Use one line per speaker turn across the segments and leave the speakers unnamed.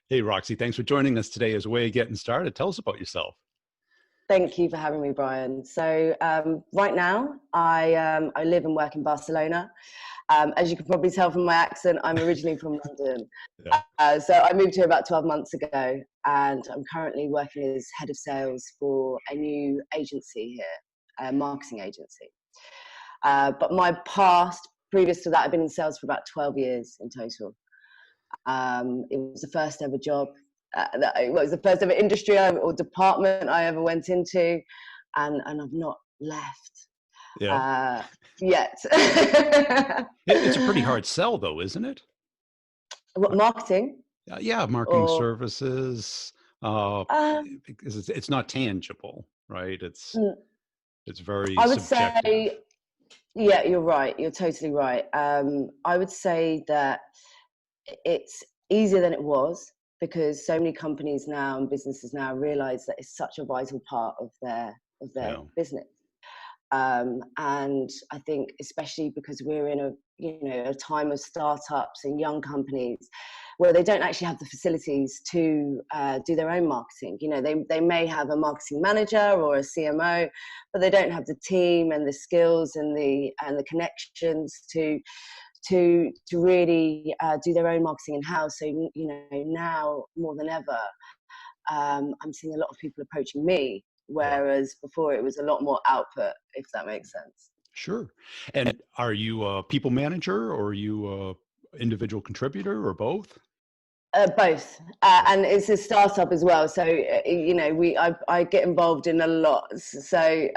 Hey, Roxy, thanks for joining us today as a way of getting started. Tell us about yourself.
Thank you for having me, Brian. So right now, I live and work in Barcelona. As you can probably tell from my accent, I'm originally from London.
Yeah.
So I moved here about 12 months ago, and I'm currently working as head of sales for a new agency here, a marketing agency. But my past, previous to that, I've been in sales for about 12 years in total. It was the first ever job. It was the first ever industry or department I ever went into, and I've not left yet.
It's a pretty hard sell, though, isn't it?
What, marketing?
Yeah, marketing services. Because it's not tangible, right? It's very
I would
subjective.
say, yeah, you're right. You're totally right. I would say that it's easier than it was, because so many companies now and businesses now realize that it's such a vital part of their business. And I think especially because we're in a time of startups and young companies where they don't actually have the facilities to do their own marketing. They may have a marketing manager or a CMO, but they don't have the team and the skills and the connections to really do their own marketing in-house. So, now more than ever, I'm seeing a lot of people approaching me, whereas before it was a lot more output, if that makes sense.
Sure. And are you a people manager, or are you a individual contributor, or both?
Both, and it's a startup as well. So I get involved in a lot. So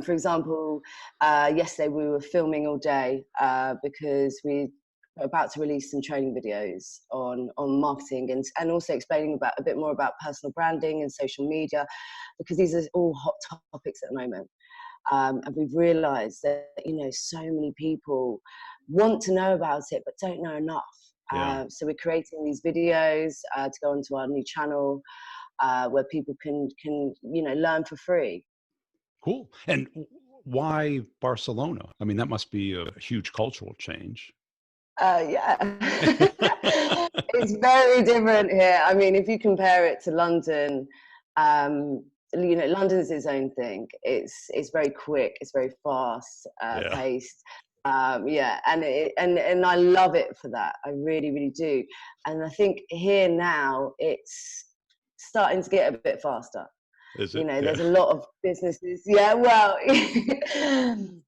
for example, yesterday we were filming all day because we were about to release some training videos on marketing and also explaining a bit more about personal branding and social media, because these are all hot topics at the moment. And we've realised that so many people want to know about it but don't know enough. So we're creating these videos to go onto our new channel where people can learn for free.
Cool. And why Barcelona? I mean, that must be a huge cultural change.
Yeah, it's very different here. I mean, if you compare it to London, London's its own thing. It's very quick. It's very fast paced. And I love it for that. I really, really do. And I think here now it's starting to get a bit faster.
Is it?
There's a lot of businesses. Yeah, well,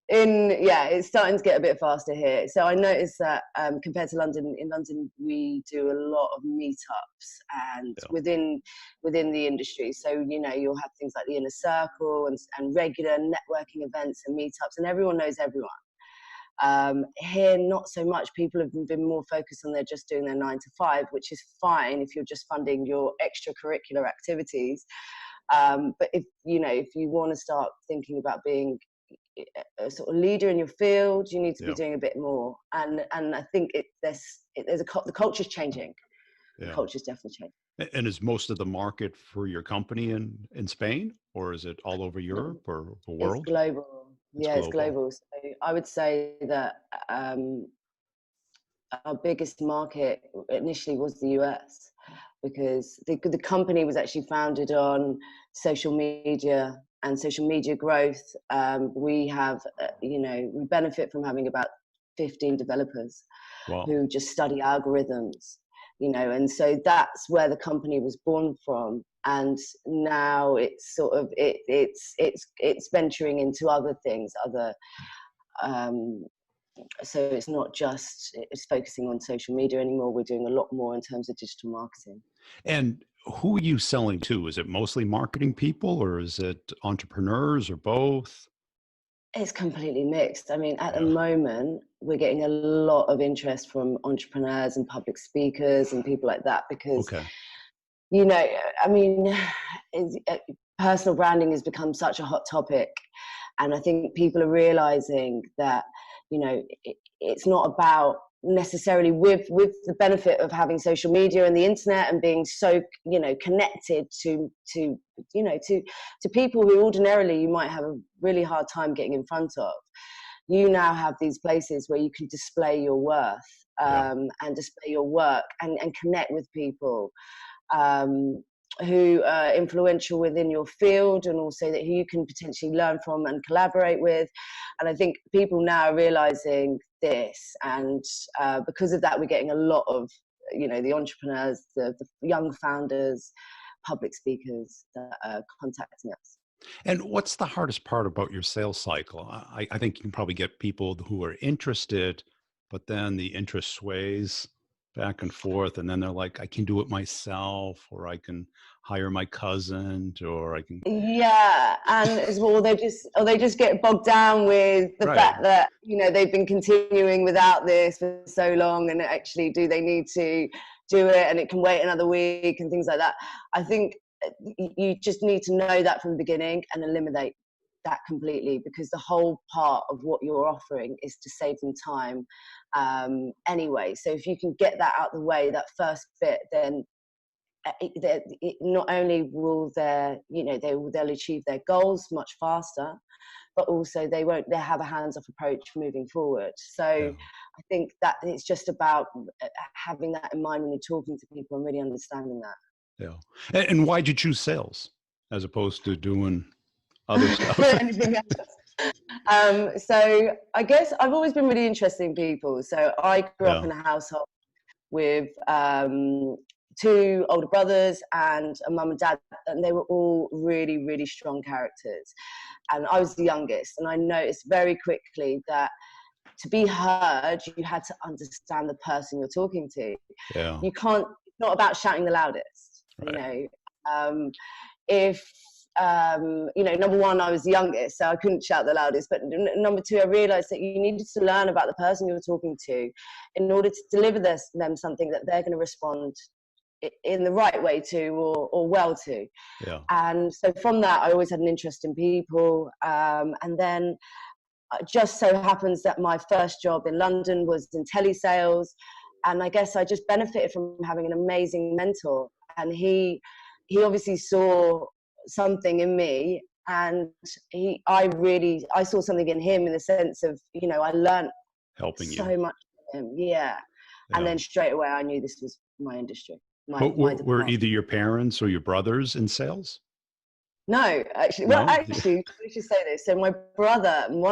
it's starting to get a bit faster here. So I noticed that compared to London, in London we do a lot of meetups and within the industry. So you'll have things like the inner circle and regular networking events and meetups, and everyone knows everyone. Here, not so much. People have been more focused on just doing their 9 to 5, which is fine if you're just funding your extracurricular activities. But if you want to start thinking about being a sort of leader in your field, you need to be doing a bit more. And I think the culture's changing. The culture's definitely changing.
And is most of the market for your company in Spain, or is it all over Europe or the world?
It's global. It's global. So I would say that our biggest market initially was the US, because the company was actually founded on social media and social media growth. We have, we benefit from having about 15 developers who just study algorithms, and so that's where the company was born from. And now it's sort of it's venturing into other things, so it's not just focusing on social media anymore. We're doing a lot more in terms of digital marketing.
And who are you selling to? Is it mostly marketing people, or is it entrepreneurs, or both?
It's completely mixed. I mean, at the moment, we're getting a lot of interest from entrepreneurs and public speakers and people like that, because I mean, personal branding has become such a hot topic. And I think people are realizing that, it's not about necessarily with the benefit of having social media and the internet and being so, connected to people who ordinarily you might have a really hard time getting in front of. You now have these places where you can display your worth and display your work and connect with people. who are influential within your field, and also that who you can potentially learn from and collaborate with. And I think people now are realizing this, and because of that, we're getting a lot of, the entrepreneurs, the young founders, public speakers that are contacting us.
And what's the hardest part about your sales cycle? I think you can probably get people who are interested, but then the interest sways back and forth, and then they're like, I can do it myself, or I can hire my cousin, or I can.
Yeah, and as well, they just get bogged down with the fact that they've been continuing without this for so long, and actually, do they need to do it, and it can wait another week and things like that. I think you just need to know that from the beginning and eliminate that completely, because the whole part of what you're offering is to save them time anyway. So if you can get that out the way, that first bit, then not only will they'll achieve their goals much faster, but also they'll have a hands-off approach moving forward. So I think that it's just about having that in mind when you're talking to people and really understanding that.
Yeah. And why'd you choose sales as opposed to doing other stuff?
Anything else? So I guess I've always been really interested in people. So I grew up in a household with 2 older brothers and a mum and dad, and they were all really, really strong characters. And I was the youngest, and I noticed very quickly that to be heard, you had to understand the person you're talking to.
Yeah.
You can't, it's not about shouting the loudest.
Right.
Number one, I was the youngest, so I couldn't shout the loudest. But number two, I realized that you needed to learn about the person you were talking to in order to deliver them something that they're going to respond in the right way to, or well to.
Yeah.
And so from that, I always had an interest in people. And then it just so happens that my first job in London was in telesales. And I guess I just benefited from having an amazing mentor. And he obviously saw something in me, and I saw something in him, in the sense of, I learned
helping
so
you
much from him. Yeah. And then straight away I knew this was my industry.
Were either your parents or your brothers in sales?
No, actually.
No?
Well, actually, we should say this. So one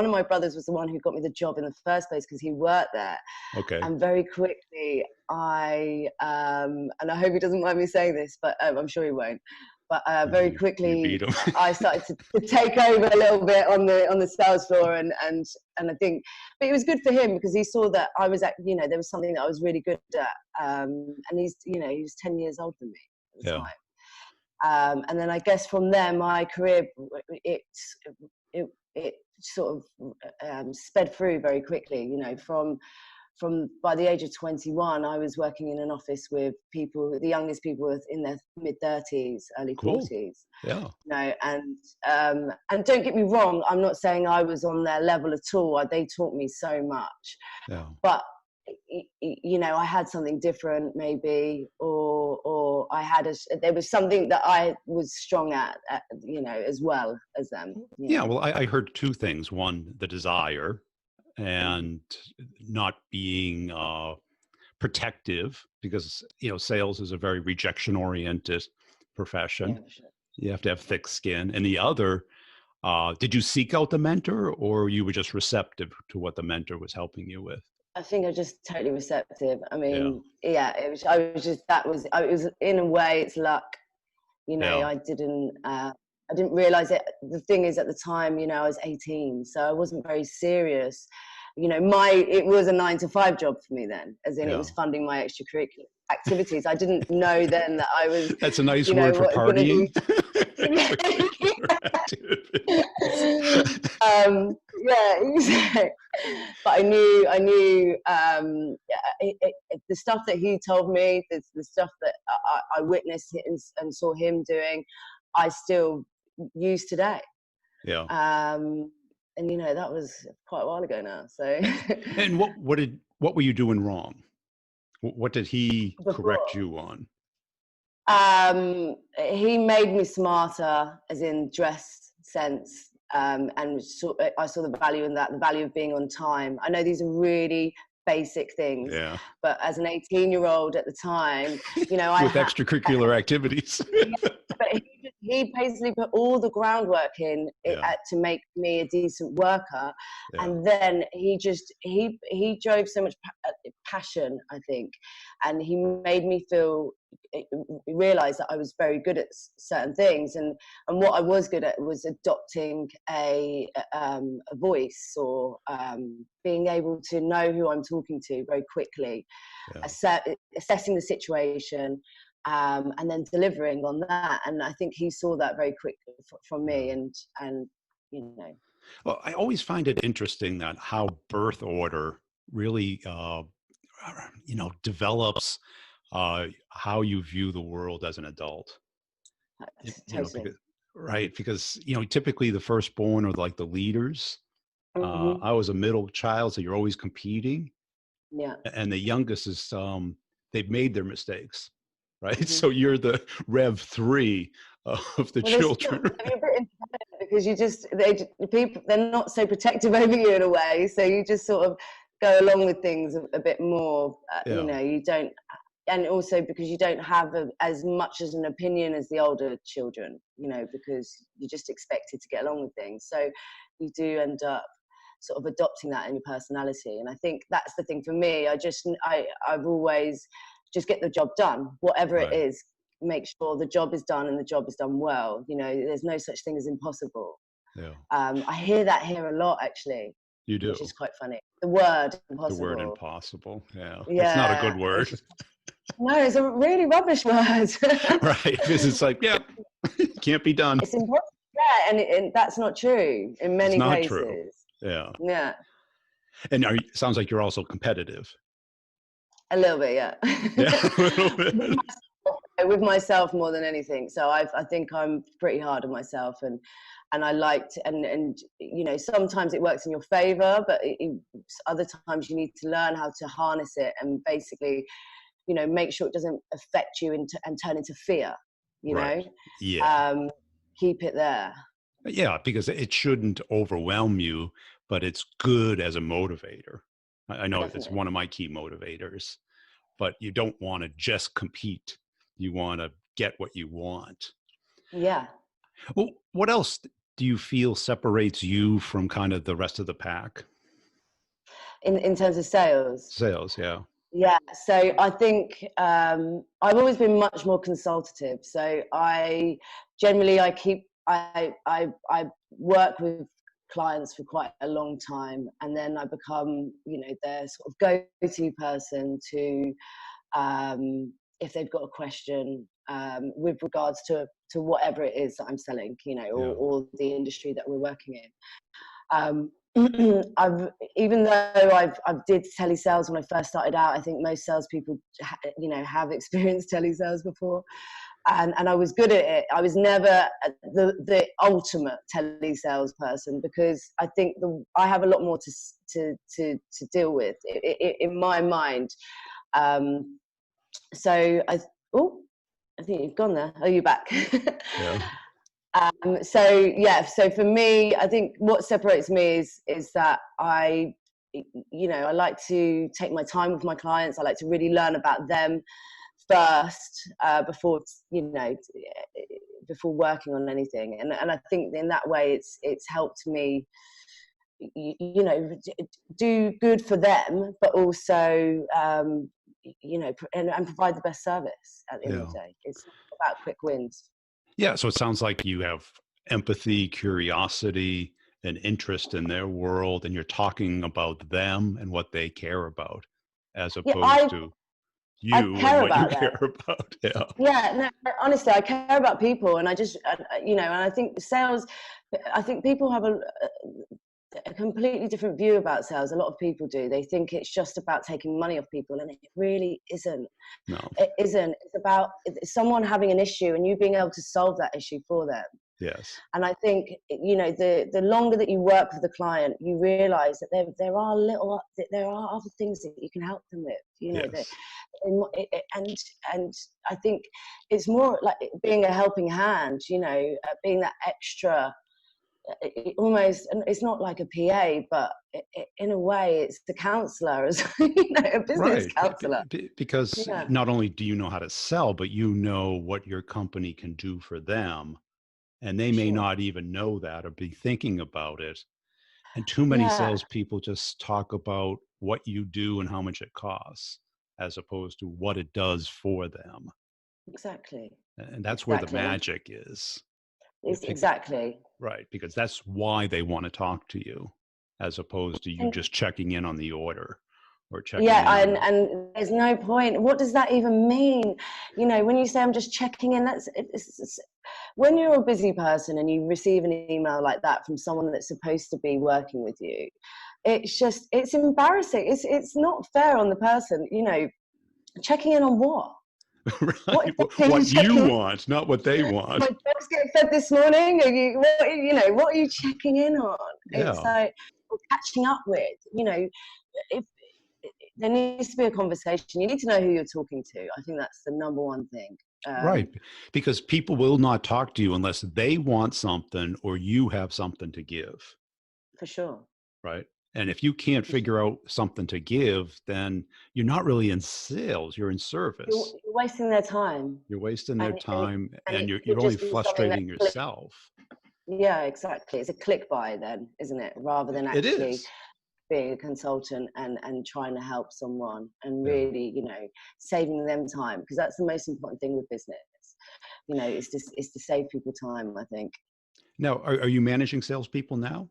of my brothers was the one who got me the job in the first place, because he worked there.
Okay.
And very quickly, and I hope he doesn't mind me saying this, but I'm sure he won't. But very quickly, I started to take over a little bit on the sales floor, and I think, but it was good for him, because he saw that I was there was something that I was really good at, and he was 10 years older than me at the time. And then I guess from there, my career, it sort of sped through very quickly. From by the age of 21, I was working in an office with people. The youngest people were in their mid-30s, early 40s.
Yeah.
And don't get me wrong, I'm not saying I was on their level at all. They taught me so much. Yeah. But I had something different, maybe, or there was something that I was strong at, as well as them.
Yeah. Well, I heard 2 things. One, the desire, and not being protective, because sales is a very rejection oriented profession. Yeah, sure. You have to have thick skin. And the other, did you seek out the mentor, or you were just receptive to what the mentor was helping you with?
I think I was just totally receptive. I mean, it was in a way, it's luck. I didn't realize it. The thing is, at the time, I was 18, so I wasn't very serious. It was a 9-to-5 job for me then, as in it was funding my extracurricular activities. I didn't know then that I was.
That's a nice word for partying.
But I knew the stuff that he told me, the stuff that I witnessed and saw him doing, I still use today.
Yeah.
And that was quite a while ago now. So.
And what were you doing wrong? What did he correct you on?
He made me smarter, as in dress sense, and I saw the value in that, the value of being on time. I know these are really basic things.
Yeah.
But as an 18-year-old at the time, you know,
With extracurricular activities.
but he basically put all the groundwork in to make me a decent worker.
Yeah.
And then he drove so much passion, I think, and he made me realize that I was very good at certain things, and what I was good at was adopting a voice, or being able to know who I'm talking to very quickly, assessing the situation, and then delivering on that. And I think he saw that very quickly from me, and you know.
Well, I always find it interesting that how birth order really, develops how you view the world as an adult.
Totally.
Because typically the firstborn are like the leaders.
Mm-hmm.
I was a middle child, so you're always competing.
Yeah.
And the youngest is they've made their mistakes, right?
Mm-hmm.
So you're the Rev 3 of the children.
You're a bit independent because they're not so protective over you in a way, so you just sort of go along with things a bit more. You don't, and also because you don't have as much as an opinion as the older children, because you're just expected to get along with things. So you do end up sort of adopting that in your personality. And I think that's the thing for me. I've always just get the job done, whatever it is. Make sure the job is done, and the job is done well. There's no such thing as impossible.
Yeah.
I hear that here a lot, actually.
You do.
Which is quite funny. The word impossible.
The word impossible. Yeah. It's not a good word.
No, it's a really rubbish word.
Right. Because it's like, can't be done.
It's impossible. Yeah, and that's not true in many cases.
True. Yeah.
Yeah.
And sounds like you're also competitive.
A little bit, yeah.
Yeah, a little bit.
With myself more than anything. So I think I'm pretty hard on myself, and I like to, and sometimes it works in your favor, but other times you need to learn how to harness it and basically, make sure it doesn't affect you and turn into fear.
Right. Yeah.
Keep it there.
Yeah, because it shouldn't overwhelm you, but it's good as a motivator. I know Definitely. It's one of my key motivators, but you don't want to just compete. You want to get what you want.
Yeah.
Well, what else do you feel separates you from kind of the rest of the pack?
In terms of sales?
Sales, yeah.
Yeah. So I think I've always been much more consultative. So I work with clients for quite a long time, and then I become, their sort of go-to person to, if they've got a question with regards to whatever it is that I'm selling, or the industry that we're working in. Even though I did telesales when I first started out, I think most salespeople, have experienced telesales before, and I was good at it. I was never the ultimate telesales person, because I think I have a lot more to deal with in my mind. So I think you've gone there. Are you back?
Yeah.
So for me, I think what separates me is that I like to take my time with my clients. I like to really learn about them first before working on anything. And I think in that way it's helped me do good for them, but also and provide the best service at the end of the day. It's not about quick wins.
Yeah, so it sounds like you have empathy, curiosity, and interest in their world, and you're talking about them and what they care about, as opposed to you and what you care about.
Yeah, no, honestly, I care about people, and and I think sales, I think people have a completely different view about sales. A lot of people do. They think it's just about taking money off people, and it really isn't.
No,
it isn't. It's about someone having an issue and you being able to solve that issue for them.
Yes.
And I think the longer that you work with the client, you realize that there are other things that you can help them with.
Yes.
And I think it's more like being a helping hand. Being that extra almost, and it's not like a PA, but in a way it's the counselor, as a business
Right.
counselor.
Because
Yeah,
not only do you know how to sell, but you know what your company can do for them. And they may
sure.
not even know that or be thinking about it. And too many
Yeah,
salespeople just talk about what you do and how much it costs, as opposed to what it does for them.
exactly.
And that's where the
Exactly.
magic is.
It's
It- it-
exactly.
right. Because that's why they want to talk to you, as opposed to you
And
just checking in on the order or checking
yeah,
in on,
and there's no point. What does that even mean? When you say I'm just checking in, when you're a busy person and you receive an email like that from someone that's supposed to be working with you, it's embarrassing. It's not fair on the person. Checking in on what? What
right,
exactly are you
what you
checking in?
want, not what they want.
My dog's getting fed this morning. What are you checking in on? It's
Yeah.
like, or catching up with. If there needs to be a conversation, you need to know who you're talking to. I think that's the number one thing.
Right. Because people will not talk to you unless they want something or you have something to give.
For sure.
Right. And if you can't
For sure.
figure out something to give, then you're not really in sales, you're in
You're,
service.
you're wasting their time,
You're wasting their
and
time
and
and
it
you're
could
only
just be something that
frustrating
click.
yourself.
Yeah, exactly. It's a click buy then, isn't it? Rather than
It
actually
is.
being a consultant and trying to help someone and
Yeah.
really, saving them time, because that's the most important thing with business. Is to save people time, I think.
Now, are you managing salespeople now?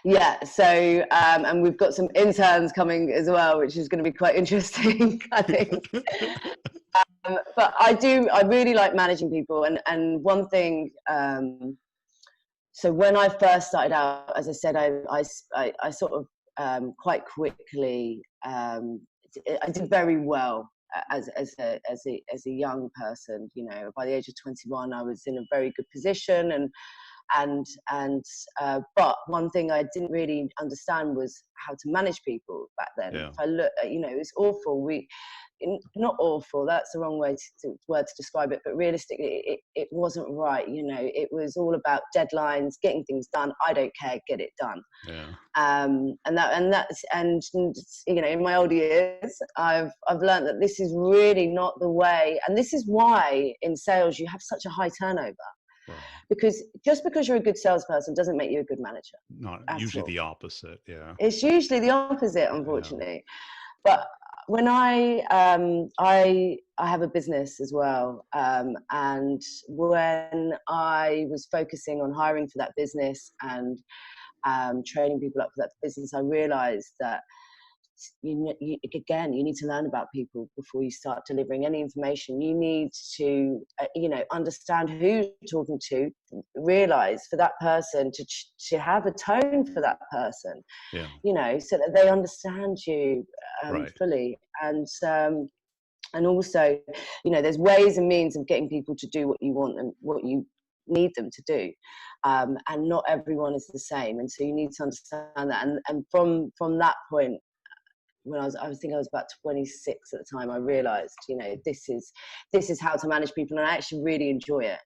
Yeah. So, and we've got some interns coming as well, which is going to be quite interesting, I think. But I really like managing people. And one thing, so when I first started out, as I said, I sort of quite quickly, I did very well as a young person. By the age of 21, I was in a very good position, but one thing I didn't really understand was how to manage people back then.
Yeah.
If I look, it's awful. Not awful, that's the wrong word to describe it, but realistically it wasn't right. It was all about deadlines, getting things done. I don't care, get it done.
Yeah.
In my older years, I've learned that this is really not the way, and this is why in sales you have such a high turnover,
Right.
because just because you're a good salesperson doesn't make you a good manager
Not
at
usually
all.
the opposite. Yeah.
It's usually the opposite,
Yeah.
unfortunately. But when I have a business as well, and when I was focusing on hiring for that business and training people up for that business, I realized that you need to learn about people before you start delivering any information. You need to understand who you're talking to, realize for that person to have a tone for that person,
Yeah.
so that they understand you
Right.
fully. And also, there's ways and means of getting people to do what you want and what you need them to do, and not everyone is the same, and so you need to understand that. And from that point, when I think I was about 26 at the time, I realized, this is how to manage people, and I actually really enjoy it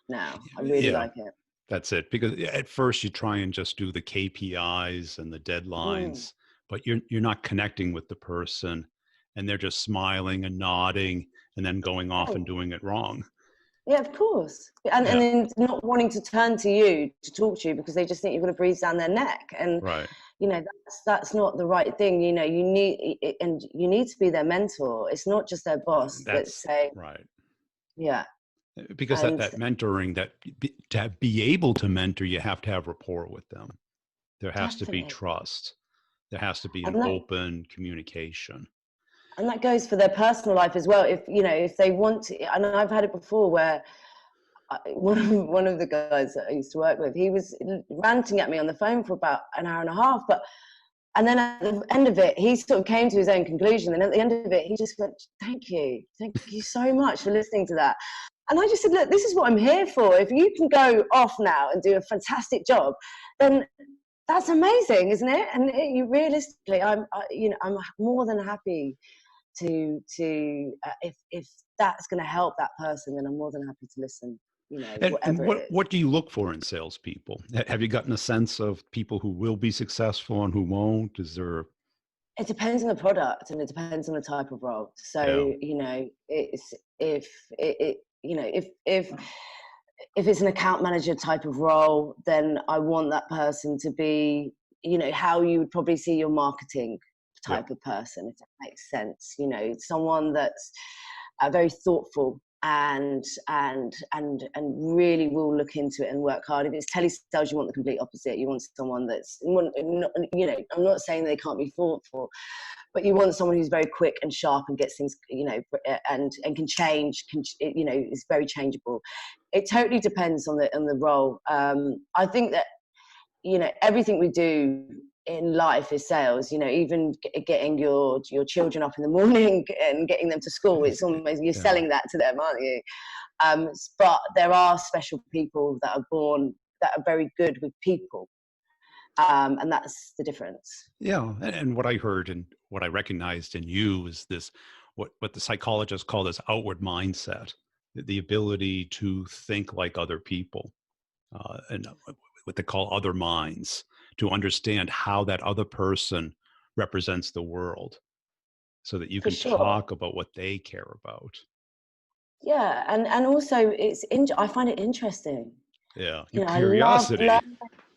now. I really
Yeah.
like it.
That's it. Because at first you try and just do the KPIs and the
Mm.
deadlines, but you're not connecting with the person, and they're just smiling and nodding and then going off and
Oh,
doing it wrong.
yeah, of course. And
Yeah.
then not wanting to turn to you to talk to you because they just think you're going to breathe down their neck. And
Right.
that's not the right thing. You need to be their mentor. It's not just their boss that's
That's
saying,
right.
yeah.
Because
And
that mentoring, to be able to mentor, you have to have rapport with them. There has to be
definitely.
trust. There has to be an
And that
open communication.
and that goes for their personal life as well. If they want to, and I've had it before where one of the guys that I used to work with, he was ranting at me on the phone for about an hour and a half, and then at the end of it, he sort of came to his own conclusion. And at the end of it, he just went, thank you so much for listening to that. And I just said, look, this is what I'm here for. If you can go off now and do a fantastic job, then that's amazing, isn't it? And you realistically, I'm more than happy to if that's going to help that person, then I'm more than happy to listen. you know,
And
whatever it is.
what do you look for in salespeople? Have you gotten a sense of people who will be successful and who won't? Is there?
It depends on the product and it depends on the type of role.
Yeah,
So, you know, it's if it you know, if it's an account manager type of role, then I want that person to be, you know, how you would probably see your marketing
yeah,
type of person, if that makes sense. You know, someone that's very thoughtful and really will look into it and work hard. If it's telesales, you want the complete opposite. You want someone that's, you know, I'm not saying they can't be thoughtful, but you want someone who's very quick and sharp and gets things, you know, and can change, you know, is very changeable. It totally depends on the role. I think that, you know, everything we do in life is sales. You know, even getting your children up in the morning and getting them to school, it's almost, you're
yeah.
selling that to them, aren't you? But there are special people that are born that are very good with people, and that's the difference.
Yeah, and what I heard and what I recognized in you is this, what the psychologists call this outward mindset, the ability to think like other people, and what they call other minds, to understand how that other person represents the world, so that you
For
can
sure.
talk about what they care about.
Yeah, and also I find it interesting.
Yeah,
You
your
know, I love
curiosity.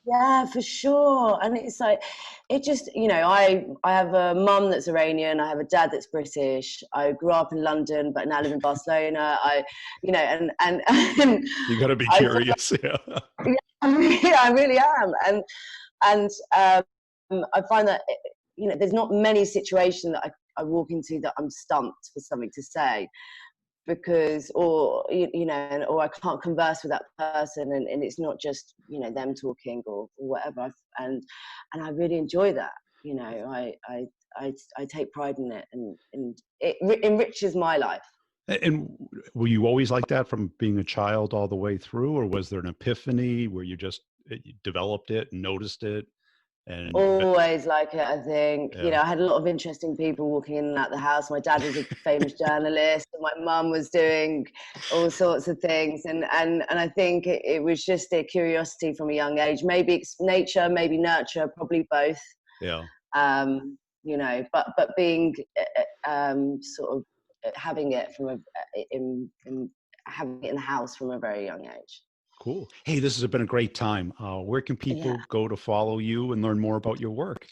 yeah, for sure. And it's like, it just, you know, I have a mum that's Iranian, I have a dad that's British. I grew up in London, but now live in Barcelona. You know, and
You got to be
I feel
curious. Yeah,
like, yeah, I really am. And I find that, you know, there's not many situations that I walk into that I'm stumped for something to say, because or you know, or I can't converse with that person, and it's not just, you know, them talking or whatever. And I really enjoy that. You know, I take pride in it, and it enriches my life.
and were you always like that from being a child all the way through, or was there an epiphany where you just you developed it and noticed it? And
Always like it, I think. You
yeah,
know, I had a lot of interesting people walking in and out the house. My dad was a famous journalist, and my mum was doing all sorts of things. And I think it was just a curiosity from a young age. Maybe it's nature, maybe nurture, probably both.
yeah,
You know, but being sort of having it from in having it in the house from a very young age.
cool. Hey, this has been a great time. Where can
Yeah.
people go to follow you and learn more about your work?